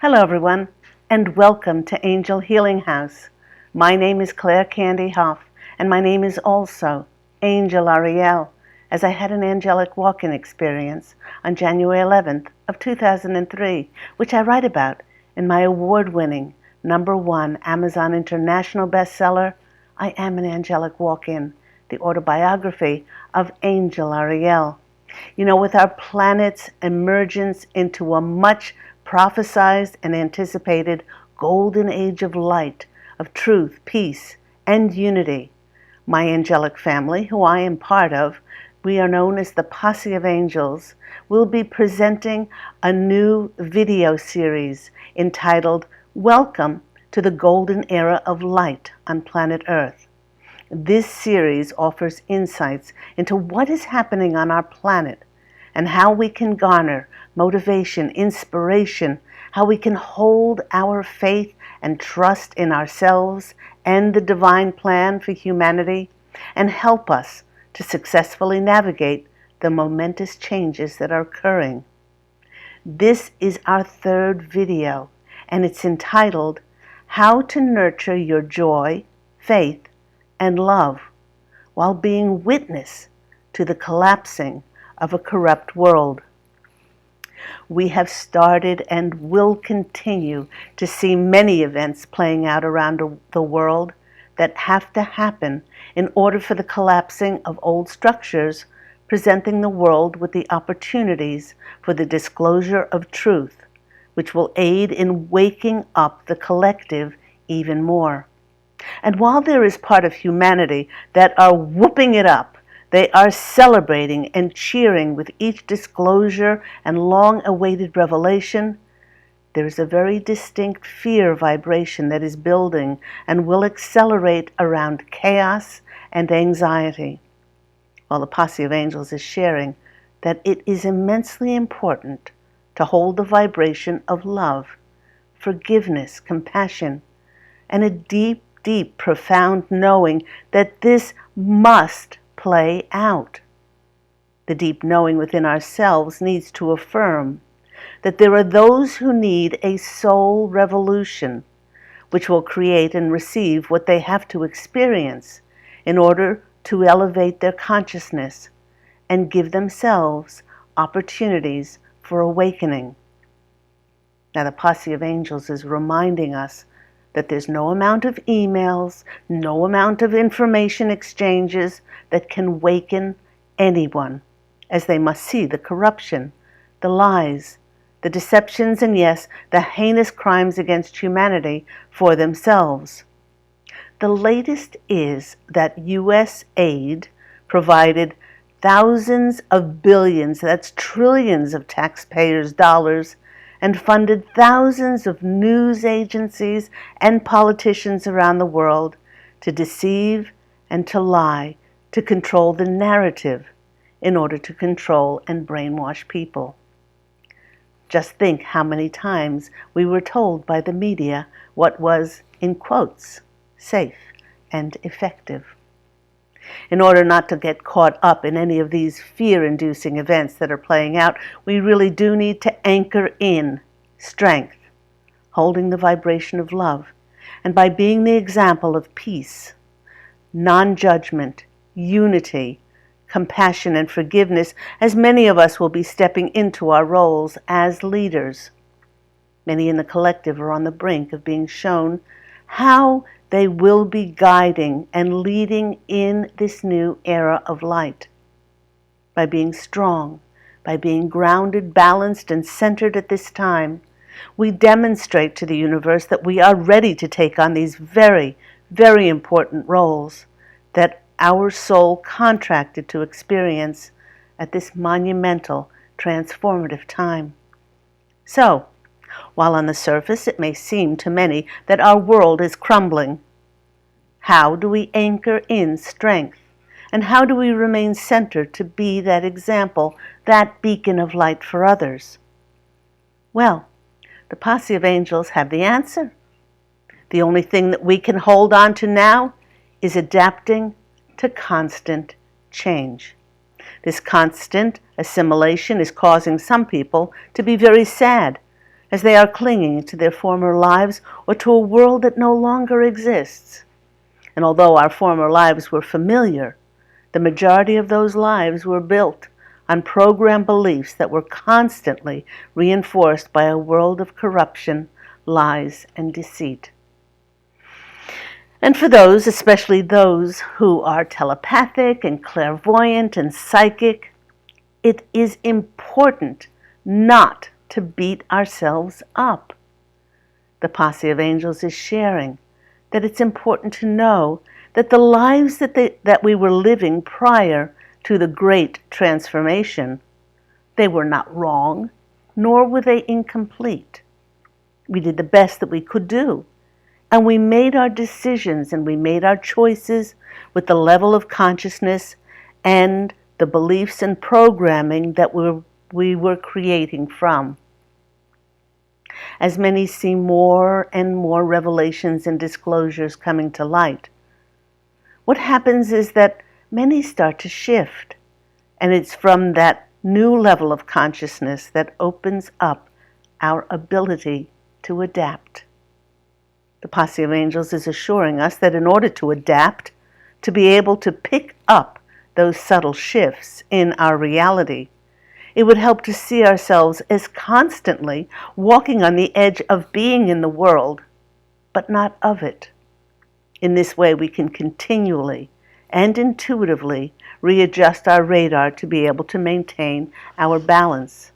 Hello everyone, and welcome to Angel Healing House. My name is Claire Candy Hoff, and my name is also Angel Ariel, as I had an angelic walk-in experience on January 11th of 2003, which I write about in my award-winning #1 Amazon International bestseller, I Am an Angelic Walk-In, the autobiography of Angel Ariel. You know, with our planet's emergence into a much prophesized and anticipated golden age of light, of truth, peace, and unity, my angelic family, who I am part of, we are known as the Posse of Angels, will be presenting a new video series entitled Welcome to the Golden Era of Light on Planet Earth. This series offers insights into what is happening on our planet and how we can garner motivation, inspiration, how we can hold our faith and trust in ourselves and the divine plan for humanity, and help us to successfully navigate the momentous changes that are occurring. This is our third video, and it's entitled How to Nurture Your Joy, Faith, and Love while being witness to the collapsing of a corrupt world. We have started and will continue to see many events playing out around the world that have to happen in order for the collapsing of old structures, presenting the world with the opportunities for the disclosure of truth, which will aid in waking up the collective even more. And while there is part of humanity that are whooping it up, they are celebrating and cheering with each disclosure and long-awaited revelation, there is a very distinct fear vibration that is building and will accelerate around chaos and anxiety. While the Posse of Angels is sharing that it is immensely important to hold the vibration of love, forgiveness, compassion, and a deep, profound knowing that this must play out. The deep knowing within ourselves needs to affirm that there are those who need a soul revolution, which will create and receive what they have to experience in order to elevate their consciousness and give themselves opportunities for awakening. Now, the Posse of Angels is reminding us that there's no amount of emails, no amount of information exchanges that can waken anyone, as they must see the corruption, the lies, the deceptions, and yes, the heinous crimes against humanity for themselves. The latest is that U.S. aid provided thousands of billions, that's trillions of taxpayers' dollars, and funded thousands of news agencies and politicians around the world to deceive and to lie, to control the narrative in order to control and brainwash people. Just think how many times we were told by the media what was, in quotes, safe and effective. In order not to get caught up in any of these fear-inducing events that are playing out, we really do need to anchor in strength, holding the vibration of love, and by being the example of peace, non-judgment, unity, compassion, and forgiveness, as many of us will be stepping into our roles as leaders. Many in the collective are on the brink of being shown how they will be guiding and leading in this new era of light. By being strong, by being grounded, balanced, and centered at this time, we demonstrate to the universe that we are ready to take on these very, very important roles that our soul contracted to experience at this monumental, transformative time. So, while on the surface it may seem to many that our world is crumbling, how do we anchor in strength? And how do we remain centered to be that example, that beacon of light for others? Well, the Posse of Angels have the answer. The only thing that we can hold on to now is adapting to constant change. This constant assimilation is causing some people to be very sad, as they are clinging to their former lives or to a world that no longer exists. And although our former lives were familiar, the majority of those lives were built on programmed beliefs that were constantly reinforced by a world of corruption, lies, and deceit. And for those, especially those who are telepathic and clairvoyant and psychic, it is important not to beat ourselves up. The posse of angels is sharing that it's important to know that the lives that we were living prior to the great transformation, they were not wrong, nor were they incomplete. We did the best that we could do, and we made our decisions and we made our choices with the level of consciousness and the beliefs and programming that we were creating from. As many see more and more revelations and disclosures coming to light, what happens is that many start to shift, and it's from that new level of consciousness that opens up our ability to adapt. The posse of angels is assuring us that in order to adapt, to be able to pick up those subtle shifts in our reality, it would help to see ourselves as constantly walking on the edge of being in the world, but not of it. In this way, we can continually and intuitively readjust our radar to be able to maintain our balance.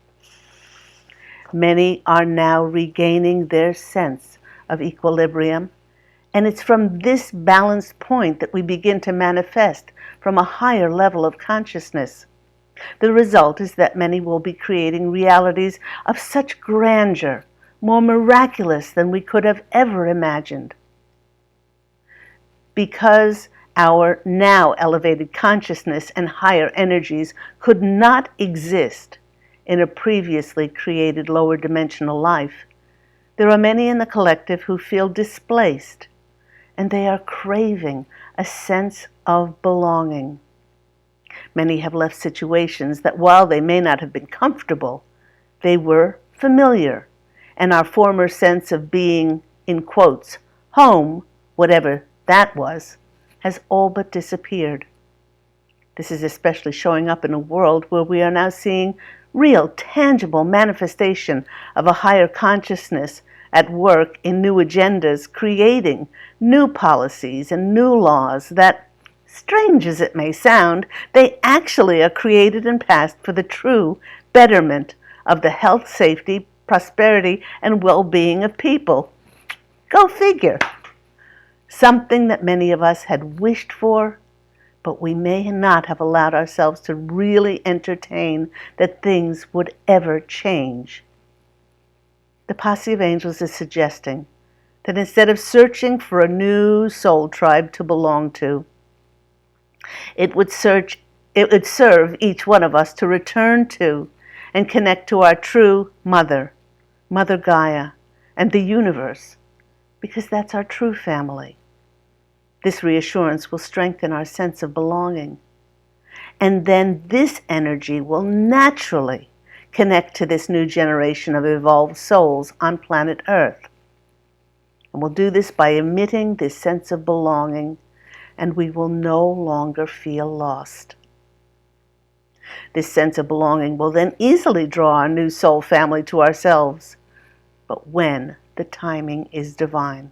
Many are now regaining their sense of equilibrium, and it's from this balanced point that we begin to manifest from a higher level of consciousness. The result is that many will be creating realities of such grandeur, more miraculous than we could have ever imagined. Because our now elevated consciousness and higher energies could not exist in a previously created lower dimensional life, there are many in the collective who feel displaced, and they are craving a sense of belonging. Many have left situations that, while they may not have been comfortable, they were familiar, and our former sense of being, in quotes, home, whatever that was, has all but disappeared. This is especially showing up in a world where we are now seeing real, tangible manifestation of a higher consciousness at work in new agendas, creating new policies and new laws that, strange as it may sound, they actually are created and passed for the true betterment of the health, safety, prosperity, and well-being of people. Go figure. Something that many of us had wished for, but we may not have allowed ourselves to really entertain that things would ever change. The posse of angels is suggesting that instead of searching for a new soul tribe to belong to, it would serve each one of us to return to and connect to our true Mother Gaia, and the universe, because that's our true family. This reassurance will strengthen our sense of belonging, and then this energy will naturally connect to this new generation of evolved souls on planet Earth. And we'll do this by emitting this sense of belonging, and we will no longer feel lost. This sense of belonging will then easily draw our new soul family to ourselves, but when the timing is divine.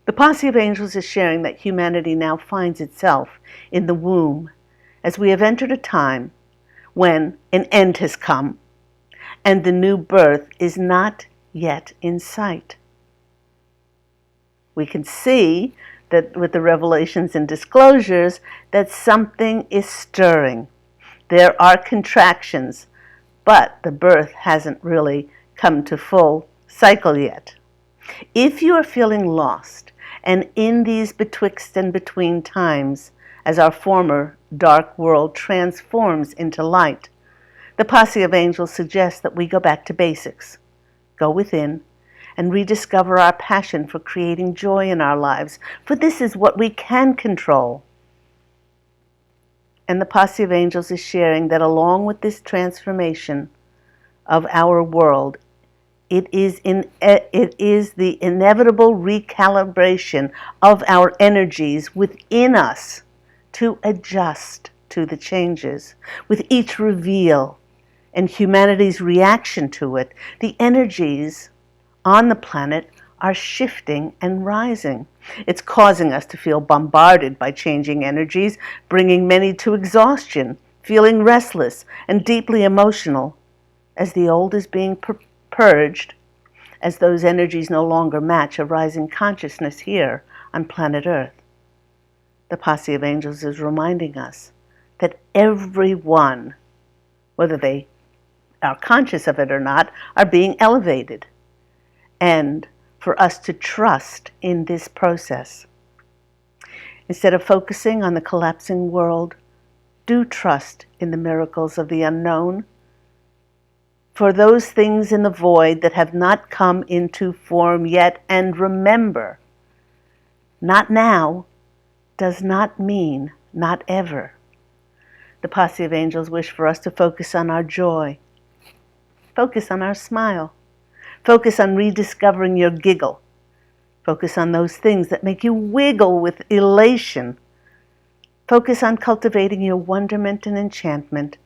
The posse of angels is sharing that humanity now finds itself in the womb, as we have entered a time when an end has come, and the new birth is not yet in sight. We can see that with the revelations and disclosures that something is stirring. There are contractions, but the birth hasn't really come to full cycle yet. If you are feeling lost and in these betwixt and between times, as our former dark world transforms into light, the posse of angels suggests that we go back to basics, go within, and rediscover our passion for creating joy in our lives, for this is what we can control. And the posse of angels is sharing that along with this transformation of our world, It is the inevitable recalibration of our energies within us to adjust to the changes. With each reveal and humanity's reaction to it, the energies on the planet are shifting and rising. It's causing us to feel bombarded by changing energies, bringing many to exhaustion, feeling restless and deeply emotional as the old is being purged, as those energies no longer match a rising consciousness here on planet Earth. The posse of angels is reminding us that everyone, whether they are conscious of it or not, are being elevated, and for us to trust in this process. Instead of focusing on the collapsing world, do trust in the miracles of the unknown. For those things in the void that have not come into form yet, and remember, not now does not mean not ever. The posse of angels wish for us to focus on our joy, focus on our smile, focus on rediscovering your giggle, focus on those things that make you wiggle with elation, focus on cultivating your wonderment and enchantment,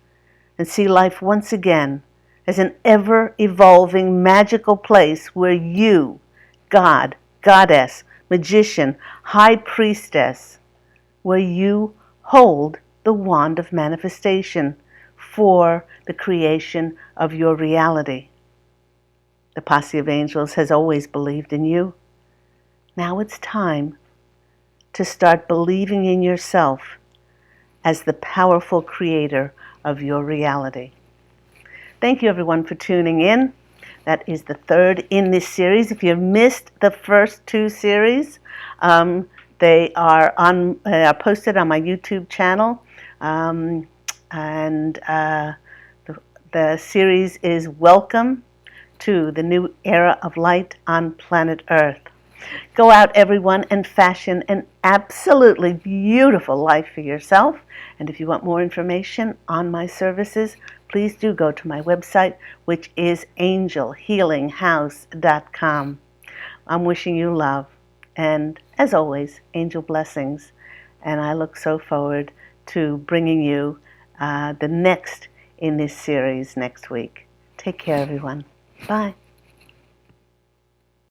and see life once again as an ever-evolving magical place where you, God, Goddess, Magician, High Priestess, where you hold the wand of manifestation for the creation of your reality. The posse of angels has always believed in you. Now it's time to start believing in yourself as the powerful creator of your reality. Thank you, everyone, for tuning in. That is the third in this series. If you've missed the first two series, they are posted on my YouTube channel. The series is Welcome to the New Era of Light on Planet Earth. Go out, everyone, and fashion an absolutely beautiful life for yourself. And if you want more information on my services, please do go to my website, which is angelhealinghouse.com. I'm wishing you love and, as always, angel blessings. And I look so forward to bringing you the next in this series next week. Take care, everyone. Bye.